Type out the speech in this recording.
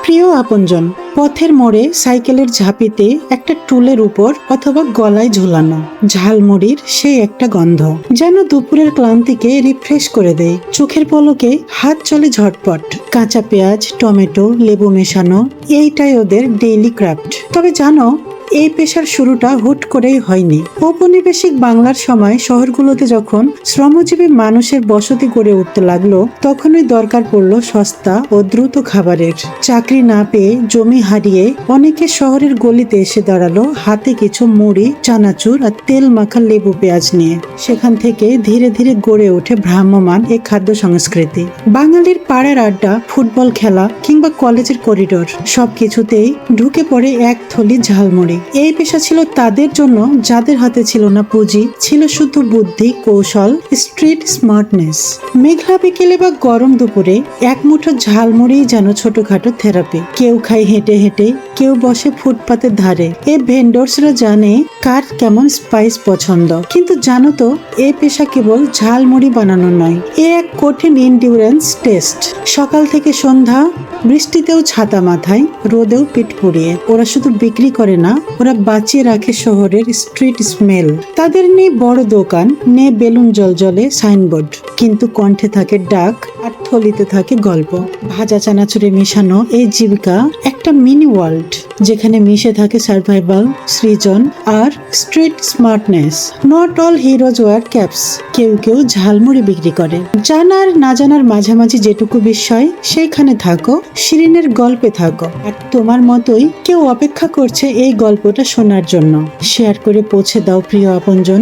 প্রিয় আপনজন, পথের মোড়ে সাইকেলের ঝাঁপিতে একটা টুলের উপর অথবা গলায় ঝুলানো ঝালমুড়ির সেই একটা গন্ধ যেন দুপুরের ক্লান্তিকে রিফ্রেশ করে দেয়। চোখের পলকে হাত চলে ঝটপট। কাঁচা পেঁয়াজ, টমেটো, লেবু মেশানো, এইটাই ওদের ডেইলি ক্রাফট। তবে জানো, এই পেশার শুরুটা হুট করেই হয়নি। ঔপনিবেশিক বাংলার সময় শহরগুলোতে যখন শ্রমজীবী মানুষের বসতি গড়ে উঠতে লাগলো, তখনই দরকার পড়লো সস্তা ও দ্রুত খাবারের। চাকরি না পেয়ে জমি হারিয়ে অনেকে শহরের গলিতে এসে দাঁড়ালো হাতে কিছু মুড়ি, চানাচুর আর তেল মাখা লেবু পেঁয়াজ নিয়ে। সেখান থেকে ধীরে ধীরে গড়ে ওঠে ভ্রাম্যমান এই খাদ্য সংস্কৃতি। বাঙালির পাড়ার আড্ডা, ফুটবল খেলা কিংবা কলেজের করিডোর, সবকিছুতেই ঢুকে পড়ে এক থলি ঝালমুড়ি। এই পেশা ছিল তাদের জন্য যাদের হাতে ছিল না পুঁজি, ছিল শুধু বুদ্ধি, কৌশল, স্ট্রিট স্মার্টনেস। মেঘলা বিকেলে বা গরম দুপুরে এক মুঠো ঝালমুড়ি যেন ছোটখাটো থেরাপি। কেউ খায় হেঁটে হেঁটে, কেউ বসে ফুটপাতের ধারে। এই ভেন্ডরসরা জানে কার কেমন স্পাইস পছন্দ। কিন্তু জানো তো, এই পেশা কেবল ঝালমুড়ি বানানো নয়, এ এক কঠিন এন্ডিউরেন্স টেস্ট। সকাল থেকে সন্ধ্যা, বৃষ্টিতেও ছাতা মাথায়, রোদেও পিঠ পুড়িয়ে ওরা শুধু বিক্রি করে না, ওরা বাঁচিয়ে রাখে শহরের স্ট্রিট স্মেল। তাদের নেই বড় দোকান, নেই বেলুন জলজলে সাইনবোর্ড, কিন্তু কণ্ঠে থাকে ডাক আর থলিতে থাকে গল্প। ভাজা চানাচুরে মিশানো এই জীবিকা একটা মিনি ওয়ার্ল্ড, যেখানে মিশে থাকে সার্ভাইভাল, সৃজন আর street smartness. Not all heroes wear caps, কেউ কেউ ঝালমুড়ি বিক্রি করে। জানার না জানার মাঝামাঝি যেটুকু বিস্ময়, সেইখানে থাকো, শিরিনের গল্পে থাকো। আর তোমার মতোই কেউ অপেক্ষা করছে এই গল্পটা শোনার জন্য। শেয়ার করে পৌঁছে দাও প্রিয় আপনজন।